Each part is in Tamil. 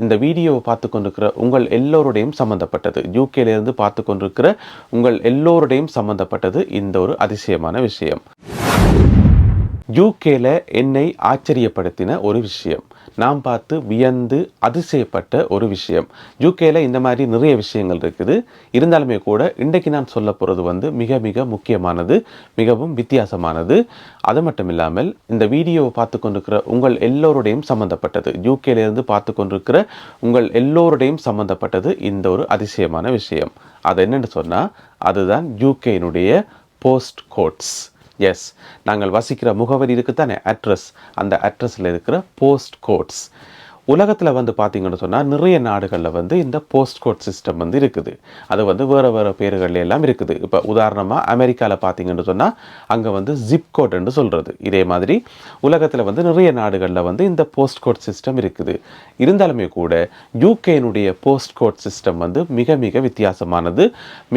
இந்த வீடியோவை பார்த்து கொண்டிருக்கிற உங்கள் எல்லோருடையும் சம்மந்தப்பட்டது. யூகேலேருந்து பார்த்து கொண்டிருக்கிற உங்கள் எல்லோருடையும் சம்மந்தப்பட்டது இந்த ஒரு அதிசயமான விஷயம். யூகேல என்னை ஆச்சரியப்படுத்தின ஒரு விஷயம், நான் பார்த்து வியந்து அதிசயப்பட்ட ஒரு விஷயம். யூகேல இந்த மாதிரி நிறைய விஷயங்கள் இருக்குது. இருந்தாலுமே கூட இன்றைக்கு நான் சொல்ல போகிறது மிக மிக முக்கியமானது, மிகவும் வித்தியாசமானது. அது மட்டும் இல்லாமல் இந்த வீடியோவை பார்த்து கொண்டிருக்கிற உங்கள் எல்லோருடையும் சம்மந்தப்பட்டது. யூகேலேருந்து பார்த்து கொண்டிருக்கிற உங்கள் எல்லோருடையும் சம்மந்தப்பட்டது இந்த ஒரு அதிசயமான விஷயம். அது என்னென்னு சொன்னால், அதுதான் யூகேனுடைய போஸ்ட் கோட்ஸ். எஸ், நாங்கள் வசிக்கிற முகவரி இருக்குது தானே, அட்ரஸ், அந்த அட்ரஸில் இருக்கிற போஸ்ட் கோட்ஸ். உலகத்தில் பார்த்தீங்கன்னு சொன்னால் நிறைய நாடுகளில் இந்த போஸ்ட் கோட் சிஸ்டம் இருக்குது. அது வேறு வேறு பேர்கள்ல எல்லாம் இருக்குது. இப்போ உதாரணமாக அமெரிக்காவில் பார்த்தீங்கன்னு சொன்னால் அங்கே ஜிப் கோட் என்று சொல்கிறது. இதே மாதிரி உலகத்தில் நிறைய நாடுகளில் இந்த போஸ்ட் கோட் சிஸ்டம் இருக்குது. இருந்தாலுமே கூட யூகேனுடைய போஸ்ட் கோட் சிஸ்டம் மிக மிக வித்தியாசமானது,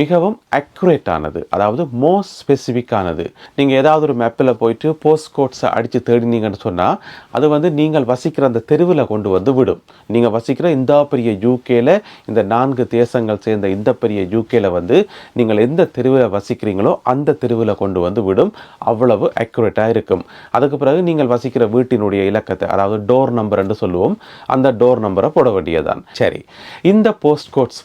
மிகவும் அக்யூரேட்டானது, அதாவது மோஸ்ட் ஸ்பெசிஃபிக்கானது. நீங்கள் ஏதாவது ஒரு மேப்பில் போயிட்டு போஸ்ட் கோட்ஸை அடித்து தேடினீங்கன்னு சொன்னால் அது நீங்கள் வசிக்கிற அந்த தெருவில் கொண்டு விடும். நீங்கள் வசிக்கிற இந்த பெரிய யூகேல, இந்த 4 தேசங்கள் சேர்ந்த இந்த பெரிய யூகேல நீங்கள் எந்த தெருவில் வசிக்கிறீங்களோ அந்த தெருவில் கொண்டு விடும். அவ்வளவு அக்யூரேட்டாக இருக்கும். அதுக்கு பிறகு நீங்கள் வசிக்கிற வீட்டினுடைய இலக்கத்தை, அதாவது டோர் நம்பர் என்று சொல்லுவோம், அந்த டோர் நம்பரை போட வேண்டியதுதான். சரி, இந்த போஸ்ட் கோட்ஸ்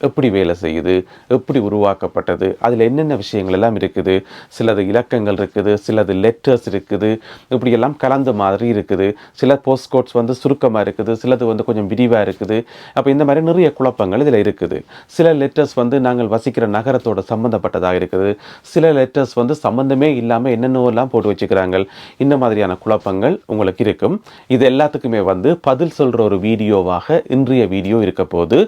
எப்படி வேலை செய்யுது, எப்படி உருவாக்கப்பட்டது, அதில் என்னென்ன விஷயங்கள் எல்லாம் இருக்குது, சிலது இலக்கங்கள் இருக்குது, சிலது லெட்டர்ஸ் இருக்குது, இப்படியெல்லாம் கலந்த மாதிரி இருக்குது. சில போஸ்ட் கோட்ஸ் சுருக்கமாக இருக்குது, சிலது கொஞ்சம் விரிவாக இருக்குது. அப்போ இந்த மாதிரி நிறைய குழப்பங்கள் இதில் இருக்குது. சில லெட்டர்ஸ் நாங்கள் வசிக்கிற நகரத்தோட சம்மந்தப்பட்டதாக இருக்குது. சில லெட்டர்ஸ் சம்மந்தமே இல்லாமல் என்னென்னலாம் போட்டு வச்சுக்கிறாங்க. இந்த மாதிரியான குழப்பங்கள் உங்களுக்கு இருக்கும். இது எல்லாத்துக்குமே பதில் சொல்கிற ஒரு வீடியோவாக இன்றைய வீடியோ இருக்க போது.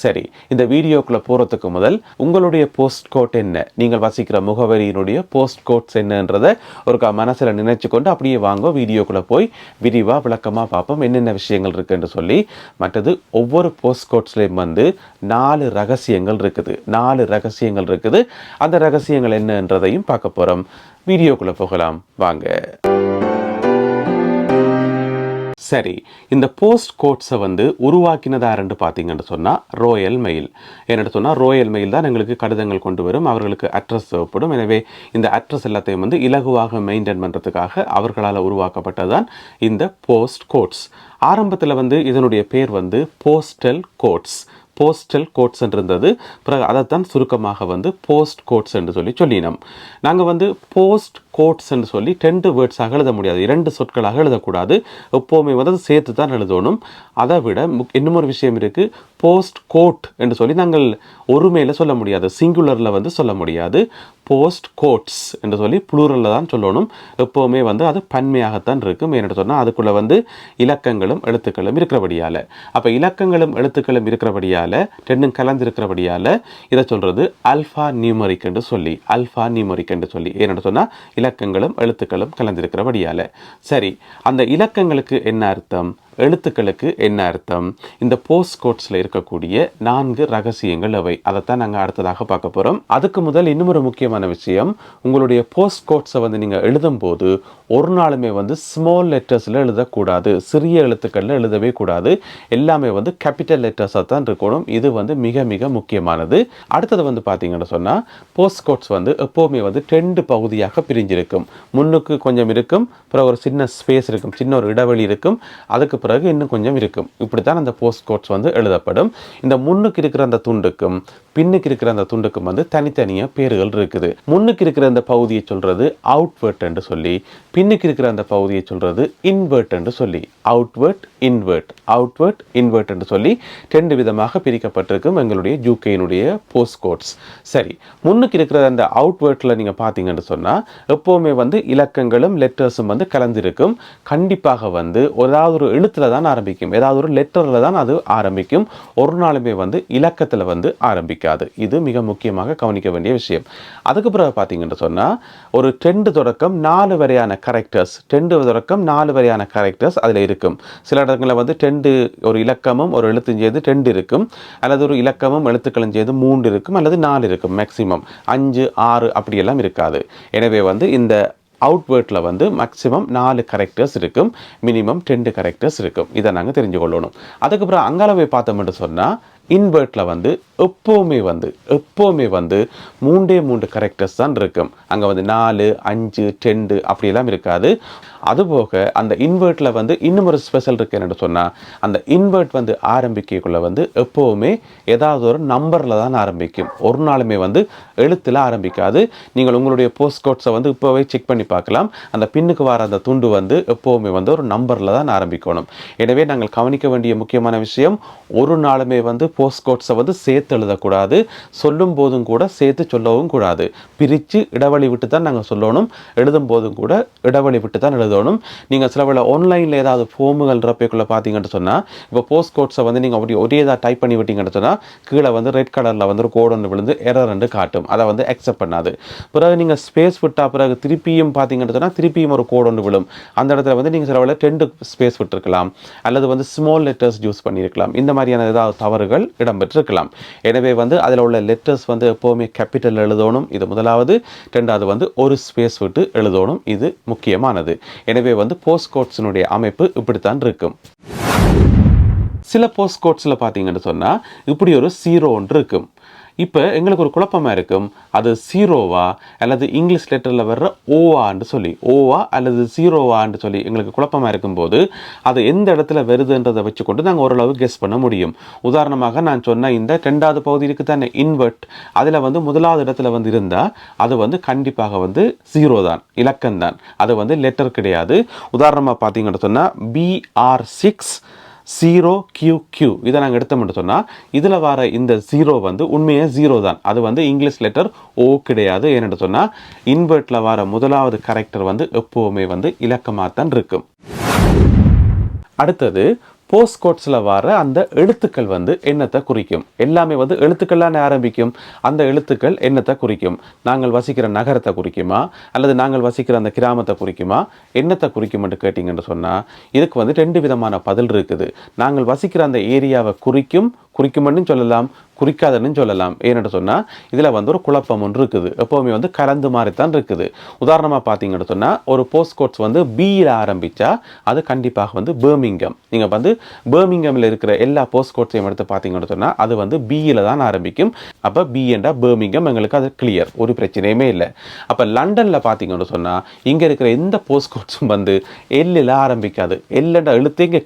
சரி, இந்த வீடியோக்குள்ளே போகிறதுக்கு முதல் உங்களுடைய போஸ்ட் கோட் என்ன, நீங்கள் வசிக்கிற முகவரியினுடைய போஸ்ட் கோட்ஸ் என்னன்றதை ஒரு மனசில் நினைச்சு கொண்டு அப்படியே வாங்க வீடியோக்குள்ளே போய் விரிவாக விளக்கமாக பார்ப்போம் என்னென்ன விஷயங்கள் இருக்கு என்று சொல்லி. மற்றது ஒவ்வொரு போஸ்ட் கோட்ஸ்லையும் 4 ரகசியங்கள் இருக்குது. 4 ரகசியங்கள் இருக்குது. அந்த ரகசியங்கள் என்னன்றதையும் பார்க்க போகிறோம். வீடியோக்குள்ளே போகலாம் வாங்க. சரி, இந்த போஸ்ட் கோட்ஸை உருவாக்கினதாருன்னு பார்த்தீங்கன்னு சொன்னால் ராயல் மெயில். என்னென்னு சொன்னால் ராயல் மெயில் தான் எங்களுக்கு கடிதங்கள் கொண்டு வரும், அவர்களுக்கு அட்ரஸ் தேவைப்படும். எனவே இந்த அட்ரஸ் எல்லாத்தையும் இலகுவாக மெயின்டைன் பண்ணுறதுக்காக அவர்களால் உருவாக்கப்பட்டது தான் இந்த போஸ்ட் கோட்ஸ். ஆரம்பத்தில் இதனுடைய பேர் போஸ்டல் கோட்ஸ். போஸ்டல் கோட்ஸ் இருந்தது. பிறகு அதைத்தான் சுருக்கமாக போஸ்ட் கோட்ஸ் என்று சொல்லினோம். நாங்கள் போஸ்ட் கோட்ஸ் என்று சொல்லி 2 வேர்ட்ஸாக எழுத முடியாது, 2 சொற்களாக எழுதக்கூடாது. எப்போவுமே சேர்த்து தான் எழுதணும். அதை விட இன்னும் ஒரு விஷயம் இருக்குது, போஸ்ட் கோட் என்று சொல்லி நாங்கள் ஒருமையில் சொல்ல முடியாது, சிங்குலரில் சொல்ல முடியாது. போஸ்ட் கோட்ஸ் என்று சொல்லி ப்ளூரலில் தான் சொல்லணும். எப்போவுமே அது பன்மையாகத்தான் இருக்கும். ஏன்னு சொன்னால் அதுக்குள்ளே இலக்கங்களும் எழுத்துக்களும் இருக்கிறபடியால், அப்போ இலக்கங்களும் எழுத்துக்களும் இருக்கிறபடியால், 2 கலந்திருக்கிறபடியால் இதை சொல்கிறது அல்ஃபா நியூமரிக் என்று சொல்லி, அல்ஃபா நியூமரிக் என்று சொல்லி. ஏன்னு சொன்னால் இலக்கங்களும் எழுத்துக்களும் கலந்திருக்கிறபடியால். சரி, அந்த இலக்கங்களுக்கு என்ன அர்த்தம், எழுத்துக்களுக்கு என்ன அர்த்தம், இந்த போஸ்ட் கோட்ஸில் இருக்கக்கூடிய 4 ரகசியங்கள் அவை. அதைத்தான் நாங்கள் அடுத்ததாக பார்க்க போகிறோம். அதுக்கு முதல் இன்னும் ஒரு முக்கியமான விஷயம், உங்களுடைய போஸ்ட் கோட்ஸை நீங்கள் எழுதும் போது ஒரு நாளுமே ஸ்மால் லெட்டர்ஸில் எழுதக்கூடாது, சிறிய எழுத்துக்களில் எழுதவே கூடாது. எல்லாமே கேபிட்டல் லெட்டர்ஸாக தான் இருக்கணும். இது மிக மிக முக்கியமானது. அடுத்தது பார்த்தீங்கன்னு சொன்னால் போஸ்ட் கோட்ஸ் எப்போவுமே 2 பகுதியாக பிரிஞ்சிருக்கும். முன்னுக்கு கொஞ்சம் இருக்கும், அப்புறம் ஒரு சின்ன ஸ்பேஸ் இருக்கும், சின்ன ஒரு இடைவெளி இருக்கும், அதுக்கு பிறகு இன்னும் கொஞ்சம் இருக்கும். இப்படித்தான் அந்த போஸ்ட் கோட்ஸ் எழுதப்படும். இந்த முன்னுக்கு இருக்கிற அந்த துண்டுக்கும் பின்னுக்கு இருக்கிற அந்த துண்டுக்கும் தனித்தனியாக பேர்கள் இருக்குது. முன்னுக்கு இருக்கிற அந்த பகுதியை சொல்றது அவுட்வர்ட் என்று சொல்லி, பின்னுக்கு இருக்கிற அந்த பகுதியை சொல்றது இன்வெர்ட் என்று சொல்லி. அவுட்வர்ட் இன்வெர்ட், அவுட்வர்ட் இன்வெர்ட் என்று சொல்லி 2 விதமாக பிரிக்கப்பட்டிருக்கும் எங்களுடைய யூகேனுடைய போஸ்ட் கோட்ஸ். சரி, முன்னுக்கு இருக்கிற அந்த அவுட்வர்ட்ல நீங்க பார்த்தீங்கன்னு சொன்னால் எப்போவுமே இலக்கங்களும் லெட்டர்ஸும் கலந்திருக்கும். கண்டிப்பாக ஏதாவது ஒரு எழுத்துல தான் ஆரம்பிக்கும், ஏதாவது ஒரு லெட்டர்ல தான் அது ஆரம்பிக்கும். ஒரு நாளுமே இலக்கத்தில் ஆரம்பிக்காது. இது மிக முக்கியமாக கவனிக்க வேண்டிய விஷயம். அதுக்கு பிறகு பார்த்தீங்கன்னு சொன்னால் ஒரு 2 தொடக்கம் 4 வரையான கரெக்டர்ஸ், 2 தொடக்கம் 4 வரையான கரெக்டர்ஸ் அதில் இருக்கும். சில இடங்களில் 2 ஒரு இலக்கமும் ஒரு எழுத்தும் செய்து 2 இருக்கும், அல்லது ஒரு இலக்கமும் எழுத்துக்களும் செய்து 3 இருக்கும், அல்லது 4 இருக்கும். மேக்சிமம் 5 6 அப்படியெல்லாம் இருக்காது. எனவே இந்த அவுட்வேர்டில் வந்து மேக்ஸிமம் 4 கரெக்டர்ஸ் இருக்கும், மினிமம் 2 கரெக்டர்ஸ் இருக்கும். இதை நாங்கள் தெரிஞ்சு கொள்ளணும். அதுக்கப்புறம் அங்காளவை பார்த்தோம்னு சொன்னால் இன்வெர்ட்டில் வந்து எப்போவுமே வந்து 3 கரெக்டர்ஸ் தான் இருக்கும். அங்கே வந்து 4, 5, 10 அப்படியெல்லாம் இருக்காது. அதுபோக அந்த இன்வெர்ட்டில் வந்து இன்னும் ஒரு ஸ்பெஷல் இருக்குது என்னென்னு சொன்னால், அந்த இன்வெர்ட் வந்து ஆரம்பிக்கக்குள்ள வந்து எப்போவுமே ஏதாவது ஒரு நம்பரில் தான் ஆரம்பிக்கும். ஒரு நாளுமே வந்து எழுத்தில் ஆரம்பிக்காது. நீங்கள் உங்களுடைய போஸ்ட் கோட்ஸை வந்து இப்போவே செக் பண்ணி பார்க்கலாம். அந்த பின்னுக்கு வர அந்த துண்டு வந்து எப்போவுமே வந்து ஒரு நம்பரில் தான் ஆரம்பிக்கணும். எனவே நாங்கள் கவனிக்க வேண்டிய முக்கியமான விஷயம், ஒரு நாளுமே வந்து போஸ்ட் கோட்ஸை வந்து சேர்த்து எழுதக்கூடாது. சொல்லும் போதும் கூட சேர்த்து சொல்லவும் கூடாது. பிரித்து இடைவெளி விட்டு தான் நாங்கள் சொல்லணும். எழுதும் போதும் கூட இடைவெளி விட்டு தான் எழுதணும். நீங்கள் சில வேளை ஆன்லைனில் ஏதாவது ஃபார்முகள் ரப்பைக்குள்ளே பார்த்தீங்கன்னு சொன்னால், இப்போ போஸ்ட் கோட்ஸை வந்து நீங்கள் அப்படி ஒரே இதாக டைப் பண்ணி விட்டீங்கன்னு சொன்னால் கீழே வந்து ரெட் கலரில் வந்து ஒரு கோடு ஒன்று விழுந்து எரர் ரெண்டு காட்டும். அதை வந்து அக்செப்ட் பண்ணாது. பிறகு நீங்கள் ஸ்பேஸ் விட்டால் பிறகு திருப்பியும் பார்த்தீங்கன்னு சொன்னால் திருப்பியும் ஒரு கோடு ஒன்று விழும். அந்த இடத்துல வந்து நீங்கள் சில வேளை 2 ஸ்பேஸ் விட்டுருக்கலாம், அல்லது வந்து ஸ்மால் லெட்டர்ஸ் யூஸ் பண்ணியிருக்கலாம். இந்த மாதிரியான ஏதாவது தவறுகள் இடம்பெற்றிருக்கலாம். எனவே வந்து அதில் உள்ள லெட்டர்ஸ் வந்து எப்போவுமே கேபிட்டல் எழுதணும். இது முதலாவது. 2வது வந்து ஒரு ஸ்பேஸ் விட்டு எழுதணும். இது முக்கியமானது. எனவே வந்து போஸ்ட் கோட்ஸினுடைய அமைப்பு இப்படித்தான் இருக்கும். சில போஸ்ட் கோட்ஸில் பார்த்தீங்கன்னு சொன்னால் இப்படி ஒரு 0 ஒன்று இருக்கும். இப்போ எங்களுக்கு ஒரு குழப்பமாக இருக்கும், அது 0வா அல்லது இங்கிலீஷ் லெட்டரில் வர்ற ஓவான்னு சொல்லி, ஓவா அல்லது 0வான்னு சொல்லி எங்களுக்கு குழப்பமாக இருக்கும்போது அது எந்த இடத்துல வருதுன்றதை வச்சுக்கொண்டு நாங்கள் ஓரளவு கெஸ் பண்ண முடியும். உதாரணமாக நான் சொன்ன இந்த 2வது பகுதி இருக்குது தானே இன்வெர்ட், அதில் வந்து முதலாவது இடத்துல வந்து இருந்தால் அது வந்து கண்டிப்பாக வந்து 0 தான், இலக்கம் தான். அது வந்து லெட்டர் கிடையாது. உதாரணமாக பார்த்தீங்கன்னு சொன்னால் BR6 0QQ இதை நாங்கள் எடுத்தோம்னு சொன்னால் இதில் வர இந்த 0 வந்து உண்மையாக 0 தான். அது வந்து இங்கிலீஷ் லெட்டர் ஓ கிடையாது. ஏன்னு சொன்னால் இன்வெர்ட்டில் வர முதலாவது கரெக்டர் வந்து எப்போவுமே வந்து இலக்கமாக தான் இருக்கும். அடுத்தது போஸ்ட் கோட்ஸில் வர அந்த எழுத்துக்கள் வந்து என்னத்தை குறிக்கும்? எல்லாமே வந்து எழுத்துக்கள்லாம் ஆரம்பிக்கும். அந்த எழுத்துக்கள் என்னத்தை குறிக்கும்? நாங்கள் வசிக்கிற நகரத்தை குறிக்குமா, அல்லது நாங்கள் வசிக்கிற அந்த கிராமத்தை குறிக்குமா, என்னத்தை குறிக்கும்னு கேட்டிங்கன்னு சொன்னால் இதுக்கு வந்து 2 விதமான பதில் இருக்குது. நாங்கள் வசிக்கிற அந்த ஏரியாவை குறிக்கும்னு சொல்லலாம், குறிக்காதன்னு சொல்லலாம். ஏன்னு சொன்னால் இதில் வந்து ஒரு குழப்பம் ஒன்று இருக்குது. எப்போவுமே வந்து கலந்து மாதிரித்தான் இருக்குது. உதாரணமாக பார்த்தீங்கன்னு சொன்னால் ஒரு போஸ்ட் கோட்ஸ் வந்து பியில் ஆரம்பித்தா அது கண்டிப்பாக வந்து பர்மிங்கம். நீங்கள் வந்து பர்மிங்கமில் இருக்கிற எல்லா போஸ்ட் கோட்ஸையும் எடுத்து பார்த்தீங்கன்னு சொன்னால் அது வந்து பியில் தான் ஆரம்பிக்கும். அப்போ பி என்றா பர்மிங்கம், எங்களுக்கு அது கிளியர், ஒரு பிரச்சனையுமே இல்லை. அப்போ லண்டனில் பார்த்தீங்கன்னு சொன்னால் இங்கே இருக்கிற எந்த போஸ்ட் கோட்ஸும் வந்து எல்லில் ஆரம்பிக்காது. எல்லுன்ற எழுத்து இங்கே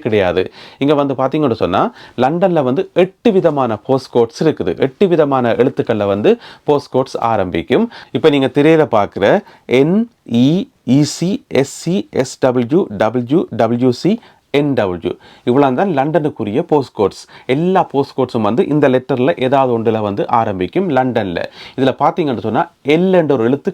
கிடையாது. இங்கே வந்து பார்த்தீங்கன்னு சொன்னால் லண்டனில் வந்து 8 விதமான போஸ்ட் கோட்ஸ் இருக்குது. 8 விதமான எழுத்துக்களில் வந்து போஸ்ட் கோட்ஸ் ஆரம்பிக்கும். இப்போ நீங்கள் திரையில பார்க்குற NEECSCSWWWC NW இவ்வளோ தான் லண்டனுக்குரிய போஸ்ட் கோட்ஸ். எல்லா போஸ்ட் கோட்ஸும் வந்து இந்த லெட்டரில் ஏதாவது ஒன்றில் வந்து ஆரம்பிக்கும் லண்டனில். இதில் பார்த்தீங்கன்னு சொன்னால் எல் என்ற ஒரு எழுத்து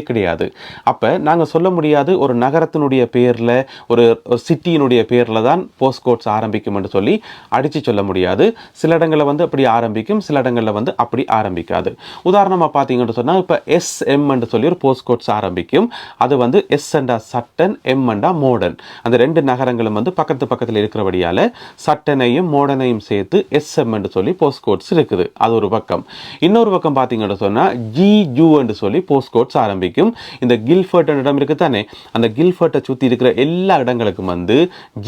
கிடையாது. அப்போ நாங்கள் சொல்ல முடியாது ஒரு நகரத்தினுடைய பேரில் ஒரு சிட்டியினுடைய பேரில் தான் போஸ்ட் கோட்ஸ் ஆரம்பிக்கும்னு சொல்லி அடித்து சொல்ல முடியாது. சில இடங்களில் வந்து அப்படி ஆரம்பிக்கும், சில இடங்களில் வந்து அப்படி ஆரம்பிக்காது. உதாரணமாக பார்த்தீங்கன்னு சொன்னால் இப்போ SM என்று சொல்லி ஒரு போஸ்ட் கோட்ஸ் ஆரம்பிக்கும். அது வந்து S என்றா சட்டன், M என்றா மோடர்ன். அந்த 2 நகரங்களும் வந்து பக்கத்தில் இருக்கிறபடியால் சட்டனையும் மோடனையும் சேர்த்து SM என்று சொல்லி போஸ்ட் கோட்ஸ் இருக்குது. அது ஒரு பக்கம். இன்னொரு பக்கம் பார்த்தீங்கன்னு சொன்னால் GU என்று சொல்லி போஸ்ட் கோட்ஸ் ஆரம்பிக்கும். இந்த கில்ஃபர்ட் இடம் இருக்குது தானே, அந்த கில்ஃபர்ட்டை சுற்றி இருக்கிற எல்லா இடங்களுக்கும் வந்து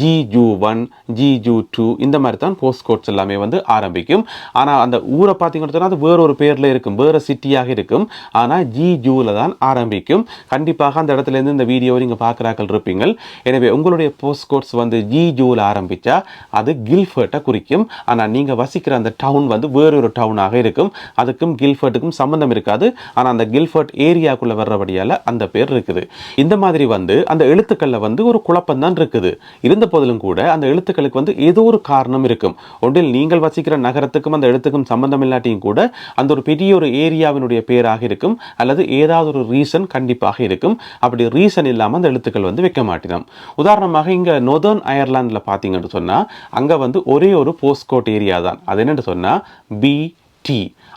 GU1 GU2 இந்த மாதிரி தான் போஸ்ட் கோட்ஸ் எல்லாமே வந்து ஆரம்பிக்கும். ஆனால் அந்த ஊரை பார்த்தீங்கன்னு சொன்னால் அது வேறொரு பேரில் இருக்கும், வேறு சிட்டியாக இருக்கும். ஆனால் GUவில் தான் ஆரம்பிக்கும். கண்டிப்பாக அந்த இடத்துலேருந்து இந்த வீடியோவை நீங்கள் பார்க்குறாக்கள் இருப்பீங்கள். எனவே உங்களுடைய போஸ்ட் கோட்ஸ் வந்து GUவில் ஆரம்பித்தா அது கில்ஃபர்ட்டை குறிக்கும். ஆனால் நீங்கள் வசிக்கிற அந்த டவுன் வந்து வேறொரு டவுனாக இருக்கும். அதுக்கும் கில்ஃபர்ட்டுக்கும் சம்மந்தம் இருக்காது. ஆனால் அந்த கில்ஃபர்ட் ஏரியாக்குள்ளே வர்றபடியால் அந்த பேர் இருக்குது. இந்த மாதிரி வந்து அந்த எழுத்துக்களில் வந்து ஒரு குழப்பம் தான் இருக்குது. இருந்த போதிலும் கூட அந்த எழுத்துக்களுக்கு வந்து ஏதோ ஒரு காரணம் இருக்கும். ஒன்றில் நீங்கள் வசிக்கிற நகரத்துக்கும் அந்த எழுத்துக்கும் சம்பந்தம் இல்லாட்டியும் கூட அந்த ஒரு பெரிய ஒரு ஏரியாவினுடைய பேராக இருக்கும், அல்லது ஏதாவது ஒரு ரீசன் கண்டிப்பாக இருக்கும். அப்படி ரீசன் இல்லாமல் அந்த எழுத்துக்கள் வந்து வைக்க மாட்டினோம். உதாரணமாக இங்கே நோர்தர்ன் அயர்லாண்டில் பார்த்தீங்கன்னு சொன்னால் அங்கே வந்து ஒரே ஒரு போஸ்ட் கோட் ஏரியா தான். அது என்னென்னு சொன்னால் BT.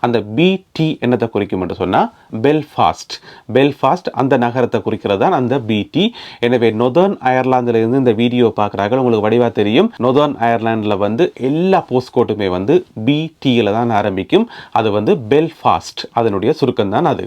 அந்த BT என்னத்தை குறிக்கும் என்று சொன்னால் பெல்ஃபாஸ்ட் அந்த நகரத்தை குறிக்கிறது தான் அந்த BT. எனவே நொதர்ன் அயர்லாந்தில் இருந்து இந்த வீடியோ பார்க்குறாங்க, உங்களுக்கு வடிவாக தெரியும். நொதர்ன் அயர்லாண்டில் வந்து எல்லா போஸ்ட் கோட்டுமே வந்து BTயில் தான் ஆரம்பிக்கும். அது வந்து பெல்ஃபாஸ்ட், அதனுடைய சுருக்கம் தான் அது.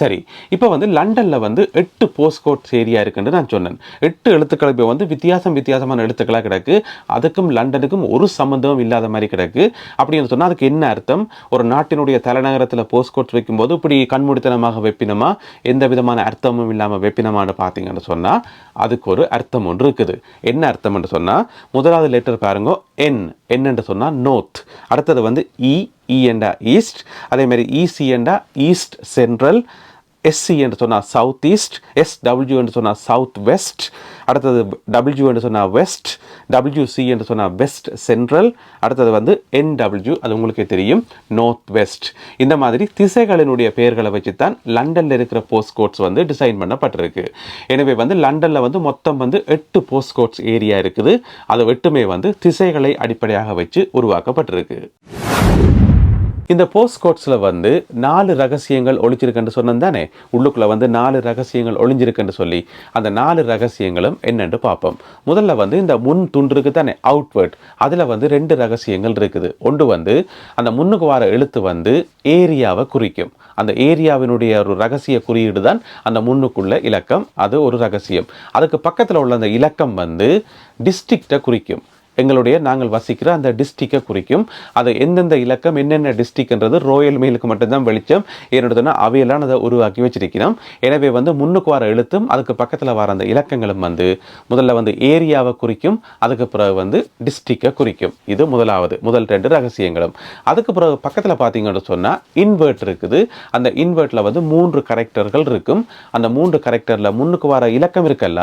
சரி, இப்போ வந்து லண்டன்ல வந்து 8 போஸ்ட் கோட்ஸ் ஏரியா இருக்குன்னு நான் சொன்னேன். 8 எழுத்துக்கள் இப்போ வந்து வித்தியாசமான எழுத்துக்களாக கிடக்கு. அதுக்கும் லண்டனுக்கும் ஒரு சம்பந்தமும் இல்லாத மாதிரி கிடக்கு. அப்படின்னு சொன்னால் அதுக்கு என்ன அர்த்தம்? ஒரு நாட்டினுடைய தலைநகரத்தில் போஸ்ட் கோட்ஸ் வைக்கும்போது இப்படி கண்மூடித்தனமாக வைப்பினமா, எந்த விதமான அர்த்தமும் இல்லாமல் வைப்பினமான்னு பார்த்தீங்கன்னு சொன்னால் அதுக்கு ஒரு அர்த்தம் ஒன்று இருக்குது. என்ன அர்த்தம்னு சொன்னால், முதலாவது லெட்டர் பாருங்க, என் என்னென்று சொன்னால் நோர்த். அடுத்தது வந்து இ என்றா ஈஸ்ட், அதே மாதிரி இசி என்றா ஈஸ்ட் சென்ட்ரல், எஸ்சி என்று சொன்னால் சவுத் ஈஸ்ட், எஸ்டபிள்யூ என்று சொன்னால் சவுத் வெஸ்ட், அடுத்தது டபிள்யூ என்று சொன்னால் வெஸ்ட், டபிள்யூசி என்று சொன்னால் வெஸ்ட் சென்ட்ரல், அடுத்தது வந்து என்டபிள்யூ, அது உங்களுக்கே தெரியும், நார்த் வெஸ்ட். இந்த மாதிரி திசைகளினுடைய பெயர்களை வச்சு தான் லண்டனில் இருக்கிற போஸ்ட் கோட்ஸ் வந்து டிசைன் பண்ணப்பட்டிருக்கு. எனவே வந்து லண்டனில் வந்து மொத்தம் வந்து 8 போஸ்ட் கோட்ஸ் ஏரியா இருக்குது. அது 8மே வந்து திசைகளை அடிப்படையாக வச்சு உருவாக்கப்பட்டிருக்கு. இந்த போஸ்ட் கோட்ஸில் வந்து 4 ரகசியங்கள் ஒளிஞ்சிருக்குன்னு சொன்னேன் தானே, உள்ளுக்குள்ளே வந்து 4 ரகசியங்கள் ஒளிஞ்சிருக்குன்னு சொல்லி, அந்த 4 ரகசியங்களும் என்னென்று பார்ப்போம். முதல்ல வந்து இந்த முன் துண்டுருக்கு தானே, அவுட்வர்ட், அதில் வந்து 2 ரகசியங்கள் இருக்குது. ஒன்று வந்து அந்த முன்னுக்கு வர எழுத்து வந்து ஏரியாவை குறிக்கும். அந்த ஏரியாவினுடைய ஒரு ரகசிய குறியீடு தான் அந்த முன்னுக்குள்ள இலக்கம், அது ஒரு ரகசியம். அதுக்கு பக்கத்தில் உள்ள அந்த இலக்கம் வந்து டிஸ்ட்ரிக்டை குறிக்கும். நாங்கள் வசிக்கிற அந்த டிஸ்ட்ரிக்டை குறிக்கும். அது எந்தெந்த இலக்கம் என்னென்ன டிஸ்ட்ரிக்ட்ன்றது ரோயல் மெயிலுக்கு மட்டும்தான் வெளிச்சம். ஏன்னா அவையெல்லாம் அதை உருவாக்கி வச்சிருக்கிறோம். எனவே வந்து முன்னுக்கு வர எழுத்தும் அதுக்கு பக்கத்தில் வர அந்த இலக்கங்களும் வந்து முதல்ல வந்து ஏரியாவை குறிக்கும், அதுக்கு பிறகு வந்து டிஸ்ட்ரிக்டை குறிக்கும். இது முதல் 2 ரகசியங்களும். அதுக்கு பிறகு பக்கத்தில் பார்த்தீங்கன்னு சொன்னால் இன்வெர்ட் இருக்குது. அந்த இன்வெர்ட்டில் வந்து 3 கரெக்டர்கள் இருக்கும். அந்த 3 கரெக்டரில் முன்னுக்கு வர இலக்கம் இருக்கல்ல,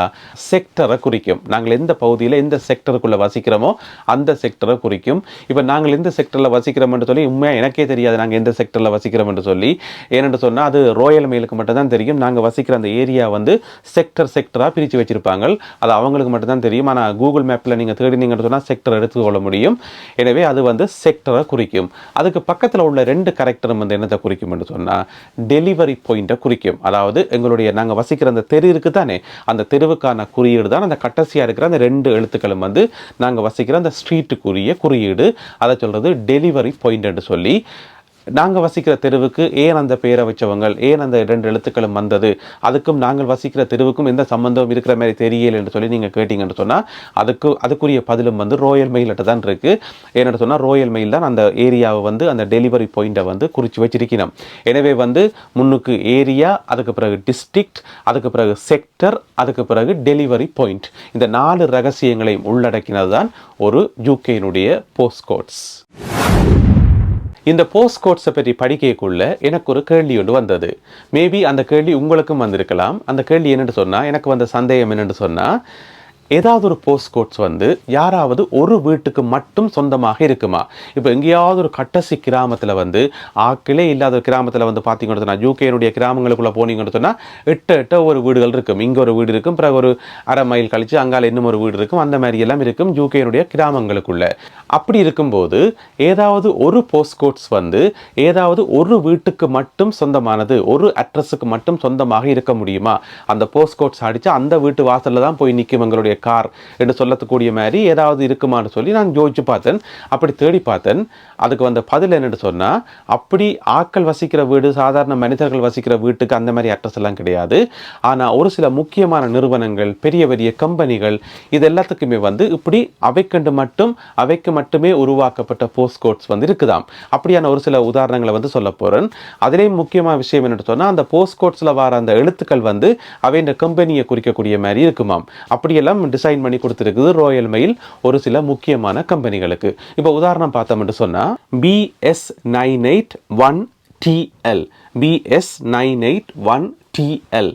செக்டரை குறிக்கும். நாங்கள் எந்த பகுதியில் எந்த செக்டருக்குள்ளே வசிக்கிறோமோ அந்த செக்டரை குறிக்கும். இப்போ நாங்கள் எந்த செக்டரில் வசிக்கிறோம் என்று சொல்லி உண்மையாக எனக்கே தெரியாது நாங்கள் எந்த செக்டரில் வசிக்கிறோம் என்று சொல்லி. ஏனென்று சொன்னால் அது ரோயல் மெயிலுக்கு மட்டும் தான் தெரியும். நாங்கள் வசிக்கிற அந்த ஏரியா வந்து செக்டராக பிரித்து வச்சிருப்பாங்க. அது அவங்களுக்கு மட்டும் தான் தெரியும். ஆனால் கூகுள் மேப்பில் நீங்கள் தேடினீங்கன்னு சொன்னால் செக்டர் எடுத்துக்கொள்ள முடியும். எனவே அது வந்து செக்டரை குறிக்கும். அதுக்கு பக்கத்தில் உள்ள 2 கரெக்டரும் வந்து என்னத்தை குறிக்கும் என்று சொன்னால் டெலிவரி பாயிண்ட்டை குறிக்கும். அதாவது நாங்கள் வசிக்கிற அந்த தெரு இருக்குது தானே, அந்த தெருவுக்கான குறியீடு தான் அந்த கட்டசியாக இருக்கிற அந்த 2 எழுத்துக்களும் வந்து நாங்கள் வசிக்கிற அந்த ஸ்ட்ரீட்டுக்குரிய குறியீடு. அதை சொல்றது டெலிவரி பாயிண்ட் என்று சொல்லி. நாங்கள் வசிக்கிற தெருவுக்கு ஏன் அந்த பெயரை வச்சவங்க, ஏன் அந்த 2 எழுத்துக்களும் வந்தது, அதுக்கும் நாங்கள் வசிக்கிற தெருவுக்கும் எந்த சம்பந்தம் இருக்கிற மாதிரி தெரியல என்று சொல்லி நீங்கள் கேட்டீங்கன்னு சொன்னால் அதுக்குரிய பதிலும் வந்து ரோயல் மெயில்கிட்ட தான் இருக்குது. ஏன்னு சொன்னால் ரோயல் மெயில் தான் அந்த ஏரியாவை வந்து அந்த டெலிவரி பாயிண்ட்டை வந்து குறித்து வச்சிருக்கணும். எனவே வந்து முன்னுக்கு ஏரியா, அதுக்கு பிறகு டிஸ்ட்ரிக்ட், அதுக்கு பிறகு செக்டர், அதுக்கு பிறகு டெலிவரி பாயிண்ட். இந்த 4 ரகசியங்களையும் உள்ளடக்கினது தான் ஒரு யூகேனுடைய போஸ்ட் கோட்ஸ். இந்த போஸ்ட் கோட்ஸை பற்றி படிக்கக்குள்ள எனக்கு ஒரு கேள்வி ஒன்று வந்தது. மேபி அந்த கேள்வி உங்களுக்கும் வந்திருக்கலாம். அந்த கேள்வி என்னென்னு சொன்னால், எனக்கு வந்த சந்தேகம் என்னென்னு சொன்னால், ஏதாவது ஒரு போஸ்ட் கோட்ஸ் வந்து யாராவது ஒரு வீட்டுக்கு மட்டும் சொந்தமாக இருக்குமா? இப்போ எங்கேயாவது ஒரு கட்டசி கிராமத்தில் வந்து ஆக்கிலே இல்லாத ஒரு கிராமத்தில் வந்து பார்த்தீங்கன்னு சொன்னால், யூகேனுடைய கிராமங்களுக்குள்ளே போனீங்கன்னு சொன்னால் 8 ஒரு வீடுகள் இருக்கும். இங்கே ஒரு வீடு இருக்கும், பிறகு ஒரு அரை மைல் கழிச்சு அங்கால இன்னும் ஒரு வீடு இருக்கும். அந்த மாதிரி எல்லாம் இருக்கும் யூகேனுடைய கிராமங்களுக்குள்ள. அப்படி இருக்கும்போது ஏதாவது ஒரு போஸ்ட் கோட்ஸ் வந்து ஏதாவது ஒரு வீட்டுக்கு மட்டும் சொந்தமானது, ஒரு அட்ரஸுக்கு மட்டும் சொந்தமாக இருக்க முடியுமா? அந்த போஸ்ட் கோட்ஸ் அடித்து அந்த வீட்டு வாசலில் தான் போய் நிற்கும் எங்களுடைய கார் என்று சொல்லக்கூடிய மாதிரி ஏதாவது இருக்குமான்னு சொல்லி நான் யோசிச்சு பார்த்தேன். அப்படி தேடி பார்த்தேன். அதுக்கு வந்த பதில் என்னன்னு சொன்னா, அப்படி ஆட்கள் வசிக்கிற வீடு, சாதாரண மனிதர்கள் வசிக்கிற வீட்டுக்கு அந்த மாதிரி அட்ரஸ் எல்லாம் கிடையாது. ஆனா ஒரு சில முக்கியமான நிறுவனங்கள், பெரிய பெரிய கம்பெனிகள், இது எல்லாத்துக்குமே வந்து இப்படி அவைக்கு மட்டுமே உருவாக்கப்பட்ட போஸ்ட் கோட்ஸ் வந்து இருக்குதாம். அப்படியான ஒரு சில உதாரணங்களை வந்து சொல்ல போறேன். அதிலேயும் முக்கியமான விஷயம் என்னன்னு சொன்னா, அந்த போஸ்ட் கோட்ஸ்ல வர அந்த எழுத்துக்கள் வந்து அவை இந்த கம்பெனியை குறிக்கக்கூடிய மாதிரி இருக்குமாம். அப்படியெல்லாம் டிசைன் பண்ணி கொடுத்திருக்குது ரோயல் மெயில் ஒரு சில முக்கியமான கம்பெனிகளுக்கு. இப்போ உதாரணம் பார்த்தோம்னு சொன்னா, BS981TL BS981TL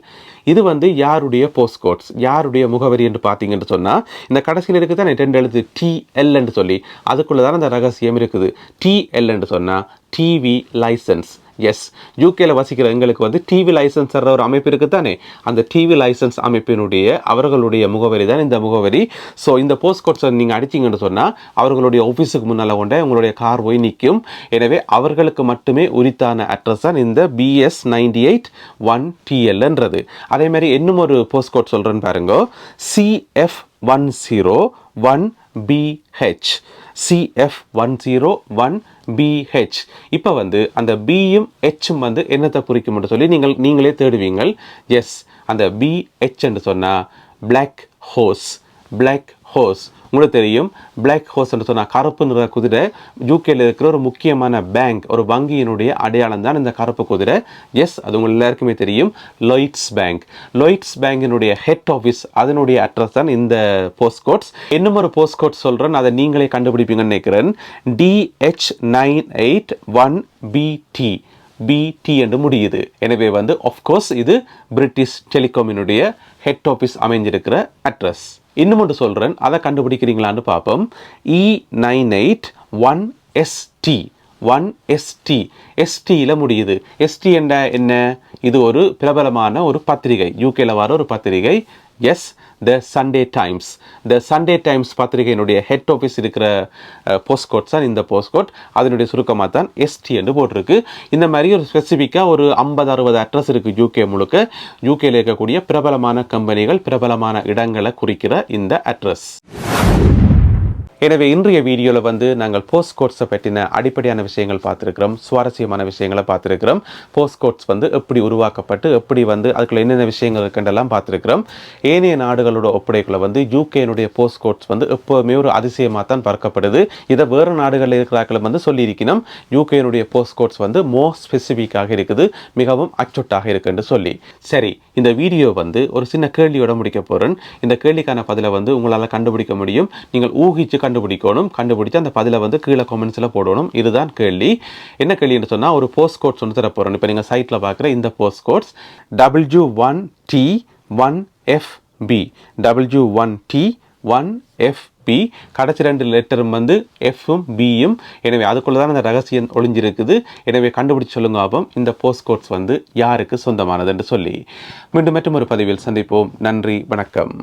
இது வந்து யாருடைய போஸ்ட் கோட்ஸ், யாருடைய முகவரி என்று பார்த்தீங்கன்னு சொன்னால், இந்த கடைசியில் இருக்குது தான் 2 எழுத்து TL என்று சொல்லி, அதுக்குள்ளே தான் அந்த ரகசியம் இருக்குது. TL என்று சொன்னால் டிவி லைசன்ஸ். எஸ், யூகேல வசிக்கிற எங்களுக்கு வந்து டிவி லைசன்ஸ் ஒரு அமைப்பு இருக்குது தானே, அந்த டிவி லைசன்ஸ் அமைப்பினுடைய அவர்களுடைய முகவரி தான் இந்த முகவரி. ஸோ இந்த போஸ்ட் கோட்ஸை நீங்கள் அடிச்சிங்கன்னு சொன்னால் அவர்களுடைய ஆஃபீஸுக்கு முன்னால் கொண்ட உங்களுடைய கார் போய் நிற்கும். எனவே அவர்களுக்கு மட்டுமே உரித்தான அட்ரஸ் தான் இந்த BS981TL. அதே மாதிரி இன்னும் ஒரு போஸ்ட் கோட் சொல்கிறேன்னு பாருங்க, CF101 1BH CF101BH. இப்போ வந்து அந்த பியும் ஹெச்சும் வந்து என்னத்தை குறிக்கும் சொல்லி நீங்களே தேடுவீங்க. எஸ், அந்த BH என்று சொன்னால் பிளாக் ஹோஸ். பிளாக் ஹோஸ் உங்களுக்கு தெரியும். பிளாக் ஹோஸ் என்று சொன்னால் கருப்பு நிற குதிரை. யூகேல இருக்கிற ஒரு முக்கியமான பேங்க், ஒரு வங்கியினுடைய அடையாளம் தான் இந்த கருப்பு குதிரை. எஸ், அது உங்களுக்கு எல்லாருக்குமே தெரியும். லொய்ட்ஸ் பேங்க். லொய்ட்ஸ் பேங்கினுடைய ஹெட் ஆஃபீஸ், அதனுடைய அட்ரஸ் தான் இந்த போஸ்ட் கோட்ஸ். இன்னும் ஒரு போஸ்ட் கோட் சொல்கிறேன், அதை நீங்களே கண்டுபிடிப்பீங்கன்னு நினைக்கிறேன். DH981BT. BT என்று முடியுது. எனவே வந்து ஆஃப்கோர்ஸ் இது பிரிட்டிஷ் டெலிகாமினுடைய ஹெட் ஆஃபீஸ் அமைஞ்சிருக்கிற அட்ரஸ். இன்னும் ஒன்று சொல்கிறேன், அதை கண்டுபிடிக்கிறீங்களான்னு பார்ப்போம். E981ST. 1ST. STயில் முடியுது. ST என்ற என்ன? இது ஒரு பிரபலமான ஒரு பத்திரிகை, யூகேல வர ஒரு பத்திரிகை. Yes, the Sunday Times. The Sunday Times பத்திரிகையினுடைய ஹெட் ஆஃபீஸ் இருக்கிற போஸ்ட் கோட்ஸ் தான் இந்த போஸ்ட் கோட். அதனுடைய சுருக்கமாக தான் ST என்று போட்டிருக்கு. இந்த மாதிரி ஒரு ஸ்பெசிஃபிக்காக ஒரு 50-60 அட்ரஸ் இருக்குது யூகே முழுக்க. யூகேல இருக்கக்கூடிய பிரபலமான கம்பெனிகள், பிரபலமான இடங்களை குறிக்கிற இந்த அட்ரஸ். எனவே இன்றைய வீடியோவில் வந்து நாங்கள் போஸ்ட் கோட்ஸை பற்றின அடிப்படையான விஷயங்கள் பார்த்துருக்கிறோம், சுவாரஸ்யமான விஷயங்களை பார்த்துருக்கிறோம். போஸ்ட் கோட்ஸ் வந்து எப்படி உருவாக்கப்பட்டு எப்படி வந்து அதுக்குள்ள என்னென்ன விஷயங்கள் இருக்குன்றெல்லாம் பார்த்துருக்கிறோம். ஏனைய நாடுகளோட ஒப்படைக்குள்ள வந்து யூகேனுடைய போஸ்ட் கோட்ஸ் வந்து எப்போவுமே ஒரு அதிசயமாக தான் பார்க்கப்படுது. இதை வேறு நாடுகளில் இருக்கிறாக்களும் வந்து சொல்லியிருக்கணும். யூகேனுடைய போஸ்ட் கோட்ஸ் வந்து மோர் ஸ்பெசிஃபிக்காக இருக்குது, மிகவும் அச்சுட்டாக இருக்குன்னு சொல்லி. சரி, இந்த வீடியோ வந்து ஒரு சின்ன கேள்வியோட முடிக்க போகிறேன். இந்த கேள்விக்கான பதிலை வந்து உங்களால் கண்டுபிடிக்க முடியும். நீங்கள் ஊகிச்சு கண்டுபிடிச்சு அந்த பதிலை வந்து கீழே கமெண்ட்ஸில் போடணும். இதுதான் கேள்வி. என்ன கேள்வின்னு சொன்னால், ஒரு போஸ்ட் கோட்ஸ் ஒன்று தர போகிறோம். இப்போ நீங்கள் சைட்டில் பார்க்குற இந்த போஸ்ட் கோட்ஸ் W1T1FB. W1T1FB. கடைசி 2 லெட்டரும் வந்து Fம் Bயும். எனவே அதுக்குள்ள தான் அந்த ரகசியம் ஒளிஞ்சிருக்குது. எனவே கண்டுபிடிச்சு சொல்லுங்க ஆபம் இந்த போஸ்ட் கோட்ஸ் வந்து யாருக்கு சொந்தமானது என்று சொல்லி. மீண்டும் மற்றும் ஒரு பதிவில் சந்திப்போம். நன்றி, வணக்கம்.